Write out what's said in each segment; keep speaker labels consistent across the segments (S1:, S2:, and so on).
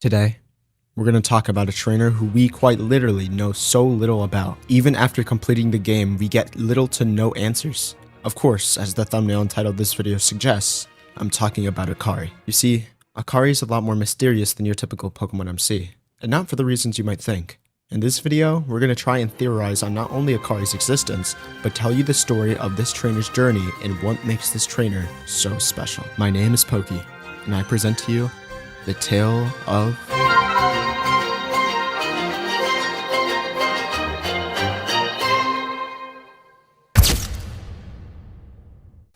S1: Today, we're going to talk about a trainer who we quite literally know so little about. Even after completing the game, we get little to no answers. Of course, as the thumbnail and title of this video suggests, I'm talking about Akari. You see, Akari is a lot more mysterious than your typical Pokemon MC, and not for the reasons you might think. In this video, we're going to try and theorize on not only Akari's existence, but tell you the story of this trainer's journey and what makes this trainer so special. My name is Pokey, and I present to you the Tale of...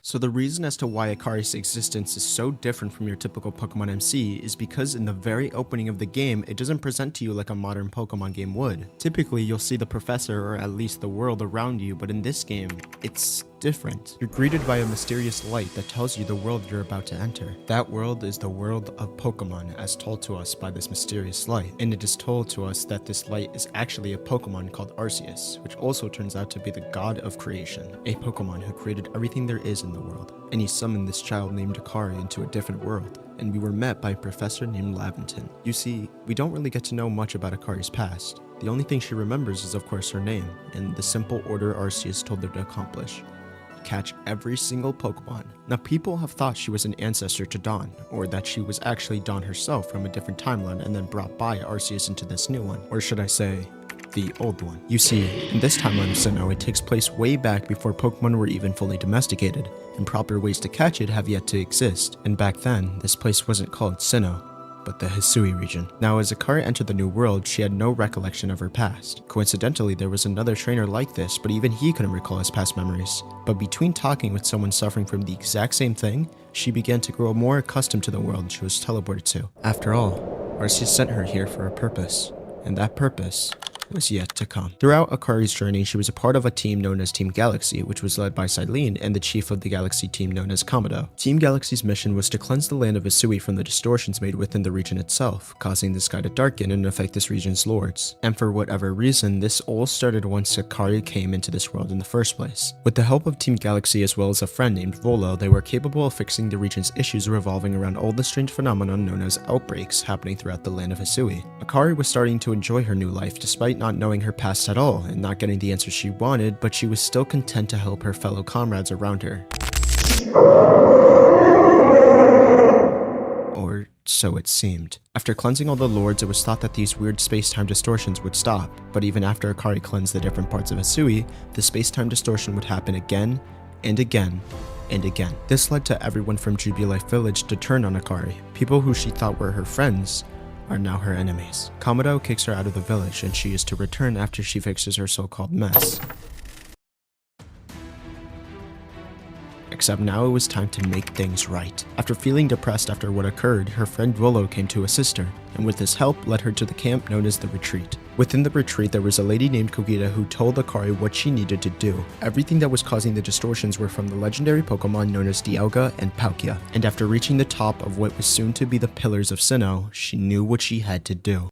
S1: So the reason as to why Akari's existence is so different from your typical Pokemon MC is because in the very opening of the game, it doesn't present to you like a modern Pokemon game would. Typically, you'll see the professor or at least the world around you, but in this game, it's different. You're greeted by a mysterious light that tells you the world you're about to enter. That world is the world of Pokemon as told to us by this mysterious light, and it is told to us that this light is actually a Pokemon called Arceus, which also turns out to be the god of creation, a Pokemon who created everything there is in the world, and he summoned this child named Akari into a different world, and we were met by a professor named Laventon. You see, we don't really get to know much about Akari's past. The only thing she remembers is of course her name, and the simple order Arceus told her to accomplish. Catch every single Pokemon. Now people have thought she was an ancestor to Dawn, or that she was actually Dawn herself from a different timeline and then brought by Arceus into this new one, or should I say, the old one. You see, in this timeline of Sinnoh, it takes place way back before Pokemon were even fully domesticated, and proper ways to catch it have yet to exist, and back then, this place wasn't called Sinnoh, but the Hisui region. Now as Akari entered the new world, she had no recollection of her past. Coincidentally, there was another trainer like this, but even he couldn't recall his past memories. But between talking with someone suffering from the exact same thing, she began to grow more accustomed to the world she was teleported to. After all, Arceus sent her here for a purpose, and that purpose was yet to come. Throughout Akari's journey, she was a part of a team known as Team Galaxy, which was led by Silene and the chief of the Galaxy team known as Kamado. Team Galaxy's mission was to cleanse the land of Hisui from the distortions made within the region itself, causing the sky to darken and affect this region's lords. And for whatever reason, this all started once Akari came into this world in the first place. With the help of Team Galaxy as well as a friend named Volo, they were capable of fixing the region's issues revolving around all the strange phenomena known as outbreaks happening throughout the land of Hisui. Akari was starting to enjoy her new life despite not knowing her past at all and not getting the answers she wanted, but she was still content to help her fellow comrades around her. Or so it seemed. After cleansing all the lords, it was thought that these weird space-time distortions would stop, but even after Akari cleansed the different parts of Hisui, the space-time distortion would happen again and again and again. This led to everyone from Jubilife Village to turn on Akari. People who she thought were her friends are now her enemies. Kamado kicks her out of the village and she is to return after she fixes her so-called mess. Except now it was time to make things right. After feeling depressed after what occurred, her friend Volo came to assist her, and with his help led her to the camp known as the Retreat. Within the retreat, there was a lady named Kogita who told Akari what she needed to do. Everything that was causing the distortions were from the legendary Pokemon known as Dialga and Palkia, and after reaching the top of what was soon to be the Pillars of Sinnoh, she knew what she had to do.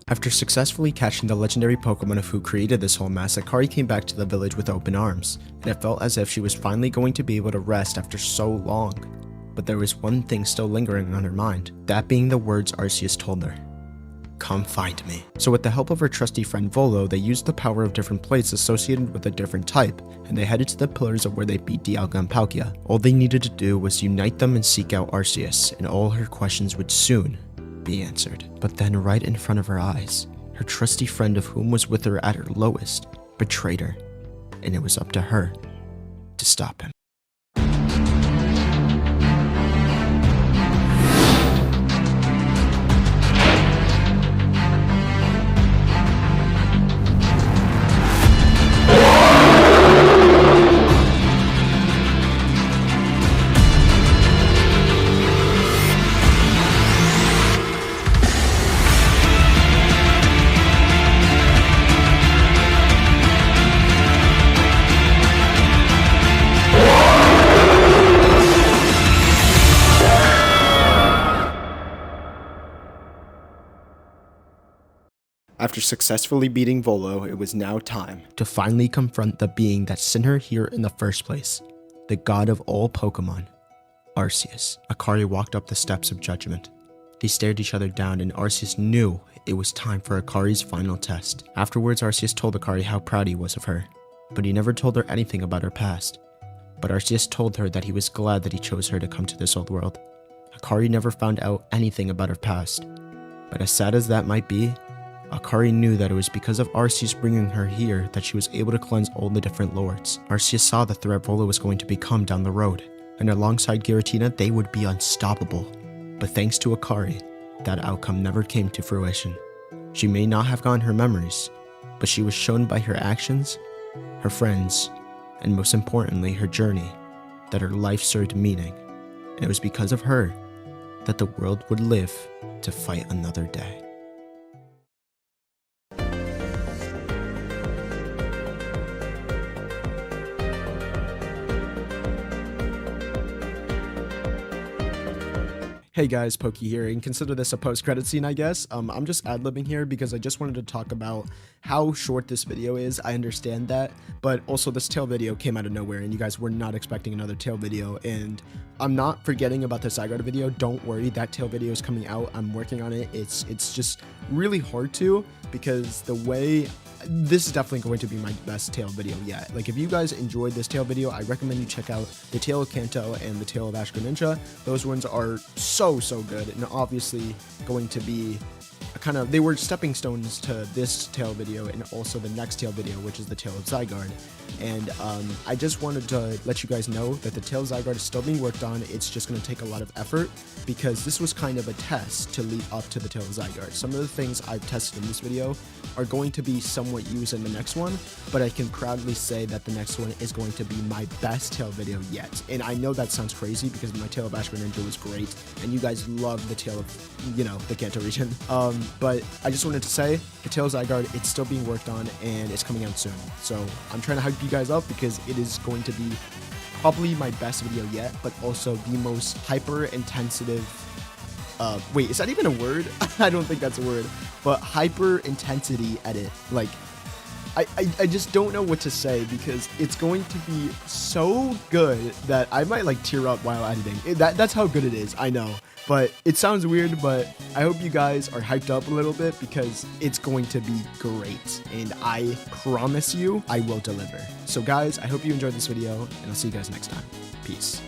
S1: After successfully catching the legendary Pokemon of who created this whole mess, Akari came back to the village with open arms, and it felt as if she was finally going to be able to rest after so long. But there was one thing still lingering on her mind, that being the words Arceus told her. Come find me. So with the help of her trusty friend Volo, they used the power of different plates associated with a different type, and they headed to the pillars of where they beat Dialga and Palkia. All they needed to do was unite them and seek out Arceus, and all her questions would soon be answered. But then right in front of her eyes, her trusty friend of whom was with her at her lowest, betrayed her, and it was up to her to stop him. After successfully beating Volo, it was now time to finally confront the being that sent her here in the first place, the god of all Pokemon, Arceus. Akari walked up the steps of judgment. They stared each other down, and Arceus knew it was time for Akari's final test. Afterwards, Arceus told Akari how proud he was of her, but he never told her anything about her past. But Arceus told her that he was glad that he chose her to come to this old world. Akari never found out anything about her past, but as sad as that might be, Akari knew that it was because of Arceus bringing her here that she was able to cleanse all the different lords. Arceus saw the threat Volo was going to become down the road, and alongside Giratina, they would be unstoppable. But thanks to Akari, that outcome never came to fruition. She may not have gotten her memories, but she was shown by her actions, her friends, and most importantly, her journey, that her life served meaning. And it was because of her that the world would live to fight another day. Hey guys, Pokey here, and consider this a post-credit scene, I guess. I'm just ad-libbing here because I just wanted to talk about how short this video is. I understand that, but also this Tale video came out of nowhere, and you guys were not expecting another Tale video, and I'm not forgetting about the Zygarde video. Don't worry, that Tale video is coming out. I'm working on it. It's just really hard to, because the way... This is definitely going to be my best Tale video yet. Like, if you guys enjoyed this Tale video, I recommend you check out the Tale of Kanto and the Tale of Ash Greninja. Those ones are so good, and obviously going to be they were stepping stones to this Tale video and also the next Tale video, which is the Tale of Zygarde. And I just wanted to let you guys know that the Tale of Zygarde is still being worked on. It's just going to take a lot of effort because this was kind of a test to lead up to the Tale of Zygarde. Some of the things I've tested in this video are going to be somewhat used in the next one, but I can proudly say that the next one is going to be my best Tale video yet. And I know that sounds crazy because my Tale of Ash Greninja was great, and you guys love the Tale of, the Kanto region. But I just wanted to say, the Tale of Zygarde, it's still being worked on, and it's coming out soon. So I'm trying to hype you guys up because it is going to be probably my best video yet, but also the most hyper-intensive... wait, is that even a word? I don't think that's a word, but hyper-intensity edit. Like, I just don't know what to say because it's going to be so good that I might like tear up while editing. That's how good it is, I know. But it sounds weird, but I hope you guys are hyped up a little bit because it's going to be great. And I promise you, I will deliver. So guys, I hope you enjoyed this video, and I'll see you guys next time. Peace.